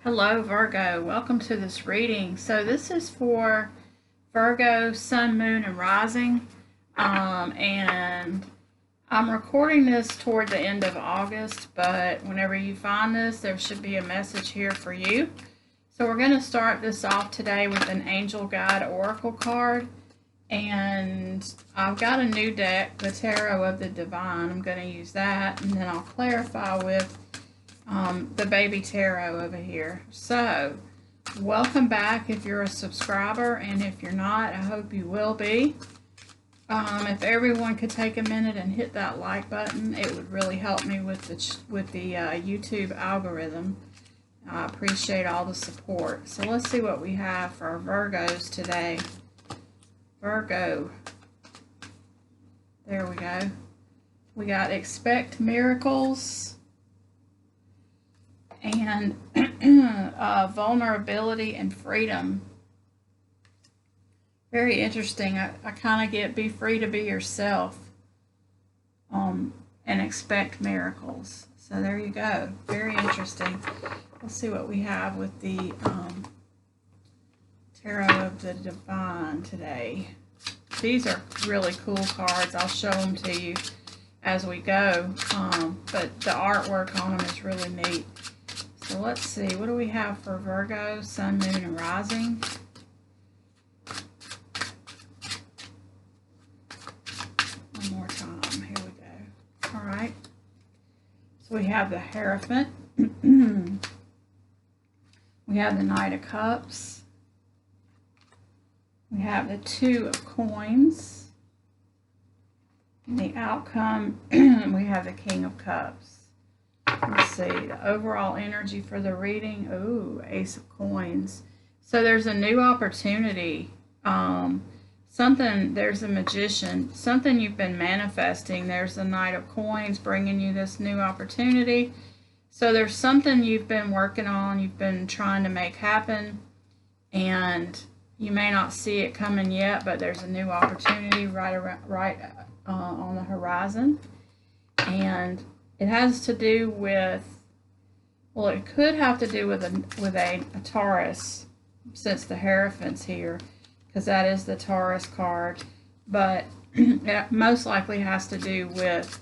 Hello Virgo, welcome to this reading. So this is for Virgo, Sun, Moon, and Rising. And I'm recording this toward the end of August, but whenever you find this, there should be a message here for you. So we're going to start this off today with an Angel Guide Oracle card. And I've got a new deck, the Tarot of the Divine. I'm going to use that, and then I'll clarify with the baby tarot over here. So welcome back if you're a subscriber, and if you're not, I hope you will be. If everyone could take a minute and hit that like button, it would really help me with the YouTube algorithm. I appreciate all the support. So let's see what we have for our Virgos today. Virgo, there we go. We got expect miracles and vulnerability and freedom. Very interesting. I kind of get be free to be yourself and expect miracles. So there you go. Very interesting. Let's see what we have with the Tarot of the Divine today. These are really cool cards. I'll show them to you as we go. But the artwork on them is really neat. So let's see, what do we have for Virgo, Sun, Moon, and Rising? One more time, here we go. All right, so we have the Hierophant. We have the Knight of Cups. We have the Two of Coins. And the outcome, we have the King of Cups. Let's see, the overall energy for the reading. Ooh, Ace of Coins. So there's a new opportunity. There's a Magician. Something you've been manifesting. There's the Knight of Coins bringing you this new opportunity. So there's something you've been working on, you've been trying to make happen, and you may not see it coming yet, but there's a new opportunity right on the horizon. And it has to do with, well, it could have to do with a Taurus, since the Hierophant's here, because that is the Taurus card. But it most likely has to do with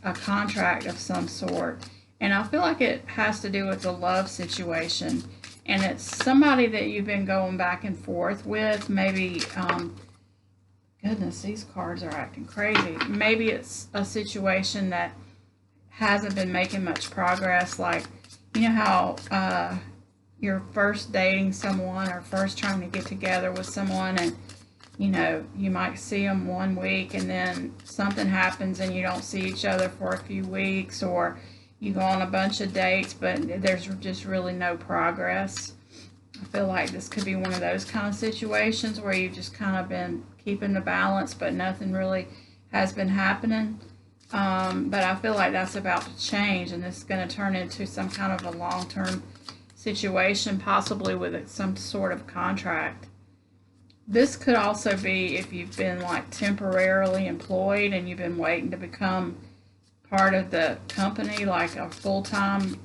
a contract of some sort. And I feel like it has to do with the love situation. And it's somebody that you've been going back and forth with. Maybe, goodness, these cards are acting crazy. Maybe it's a situation that hasn't been making much progress. Like, you know how you're first dating someone or first trying to get together with someone, and you know, you might see them 1 week and then something happens and you don't see each other for a few weeks, or you go on a bunch of dates but there's just really no progress. I feel like this could be one of those kind of situations where you've just kind of been keeping the balance but nothing really has been happening. But I feel like that's about to change, and this is going to turn into some kind of a long-term situation, possibly with some sort of contract. This could also be if you've been like temporarily employed and you've been waiting to become part of the company, like a full-time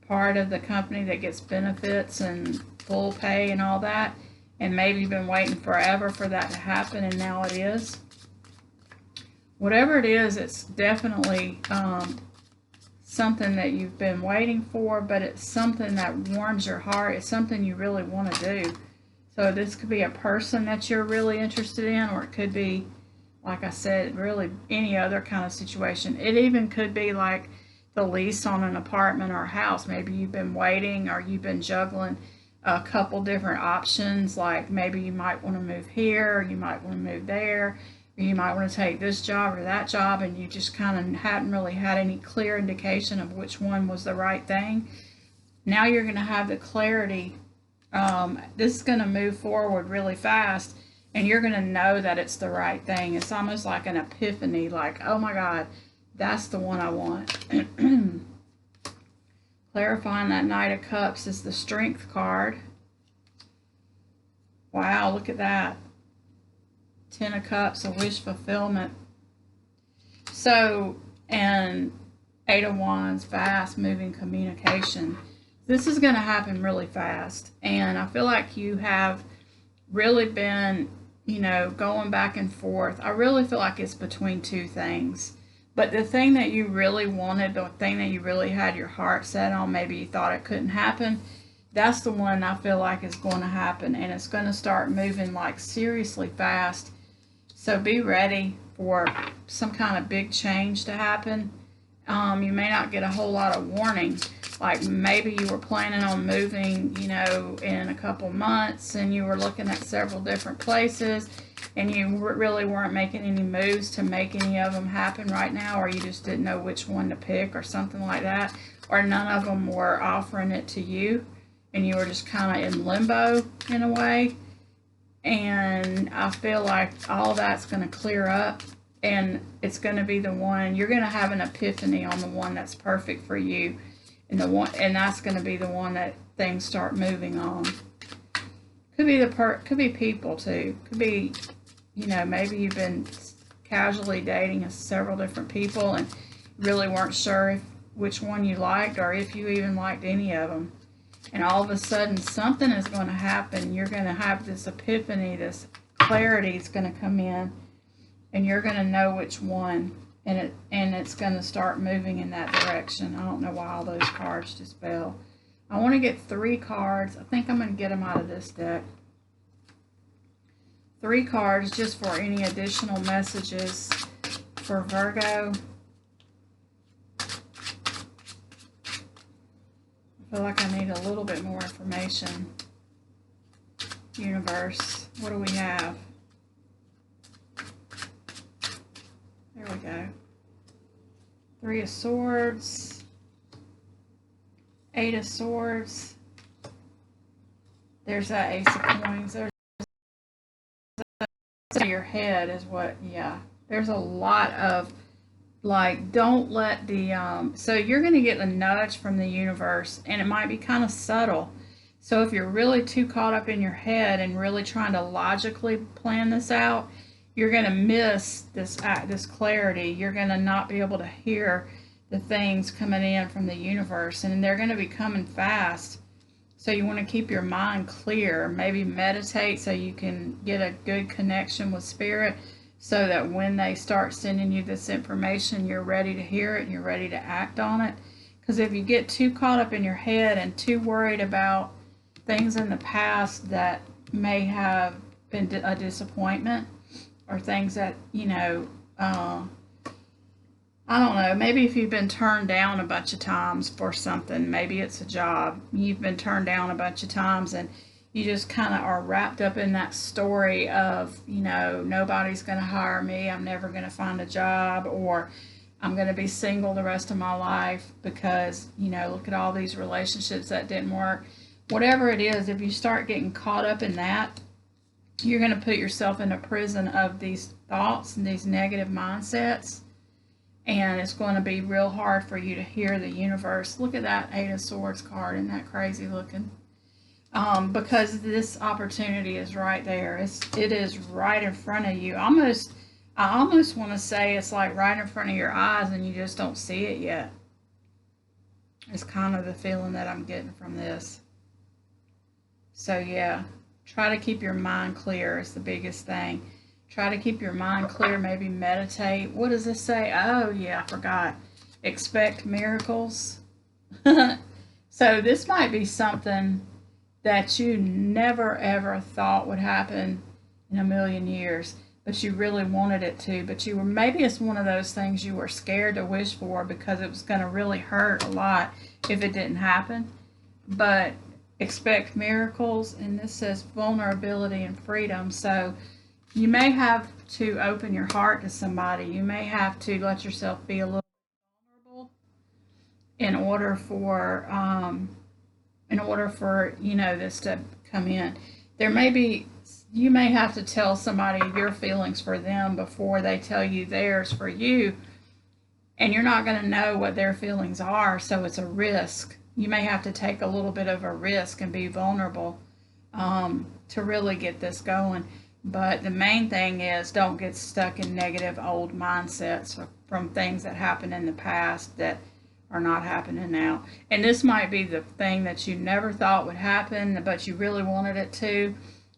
part of the company that gets benefits and full pay and all that, and maybe you've been waiting forever for that to happen, and now it is. Whatever it is, it's definitely something that you've been waiting for, but it's something that warms your heart. It's something you really want to do. So this could be a person that you're really interested in, or it could be, like I said, really any other kind of situation. It even could be like the lease on an apartment or a house. Maybe you've been waiting, or you've been juggling a couple different options. Like maybe you might want to move here, or you might want to move there. You might want to take this job or that job, and you just kind of hadn't really had any clear indication of which one was the right thing. Now you're going to have the clarity. This is going to move forward really fast, and you're going to know that it's the right thing. It's almost like an epiphany, like, oh my God, that's the one I want. Clarifying that Knight of Cups is the Strength card. Wow, look at that. 10 of Cups, a wish fulfillment. So, and 8 of Wands, fast moving communication. This is going to happen really fast. And I feel like you have really been, going back and forth. I really feel like it's between two things. But the thing that you really wanted, the thing that you really had your heart set on, maybe you thought it couldn't happen, that's the one I feel like is going to happen. And it's going to start moving like seriously fast. So be ready for some kind of big change to happen. You may not get a whole lot of warning. Like maybe you were planning on moving, in a couple months, and you were looking at several different places, and you really weren't making any moves to make any of them happen right now, or you just didn't know which one to pick or something like that, or none of them were offering it to you, and you were just kind of in limbo in a way. And I feel like all that's going to clear up, and it's going to be the one, you're going to have an epiphany on the one that's perfect for you. And that's going to be the one that things start moving on. Could be people too. Could be, maybe you've been casually dating several different people and really weren't sure which one you liked or if you even liked any of them. And all of a sudden something is going to happen. You're going to have this epiphany, this clarity is going to come in, and you're going to know which one. And it's going to start moving in that direction. I don't know why all those cards just fell. I want to get 3 cards. I think I'm going to get them out of this deck. 3 cards just for any additional messages for Virgo. I feel like I need a little bit more information. Universe, what do we have? There we go. 3 of Swords. 8 of Swords. There's that Ace of Coins. There's your head is what, yeah. There's a lot of, like, don't let the, so you're going to get a nudge from the universe, and it might be kind of subtle. So if you're really too caught up in your head and really trying to logically plan this out, you're going to miss this clarity. You're going to not be able to hear the things coming in from the universe, and they're going to be coming fast. So you want to keep your mind clear. Maybe meditate so you can get a good connection with Spirit, so that when they start sending you this information, you're ready to hear it and you're ready to act on it. Because if you get too caught up in your head and too worried about things in the past that may have been a disappointment, or things that, I don't know, maybe if you've been turned down a bunch of times for something, maybe it's a job, you've been turned down a bunch of times and you just kind of are wrapped up in that story of, nobody's going to hire me, I'm never going to find a job, or I'm going to be single the rest of my life because, look at all these relationships that didn't work. Whatever it is, if you start getting caught up in that, you're going to put yourself in a prison of these thoughts and these negative mindsets, and it's going to be real hard for you to hear the universe. Look at that 8 of Swords card. Isn't that crazy looking? Because this opportunity is right there. It is right in front of you. I almost want to say it's like right in front of your eyes and you just don't see it yet. It's kind of the feeling that I'm getting from this. So yeah, try to keep your mind clear is the biggest thing. Try to keep your mind clear, maybe meditate. What does this say? Oh yeah, I forgot. Expect miracles. So this might be something that you never ever thought would happen in a million years, but you really wanted it to. But maybe it's one of those things you were scared to wish for because it was going to really hurt a lot if it didn't happen. But expect miracles, and this says vulnerability and freedom. So you may have to open your heart to somebody. You may have to let yourself be a little vulnerable in order for this to come in. You may have to tell somebody your feelings for them before they tell you theirs for you, and you're not going to know what their feelings are, so it's a risk. You may have to take a little bit of a risk and be vulnerable to really get this going. But the main thing is, don't get stuck in negative old mindsets from things that happened in the past that are not happening now. And this might be the thing that you never thought would happen, but you really wanted it to.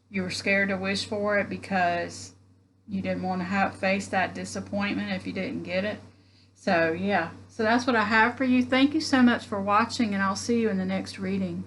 You were scared to wish for it because you didn't want to face that disappointment if you didn't get it. So yeah, so that's what I have for you. Thank you so much for watching, and I'll see you in the next reading.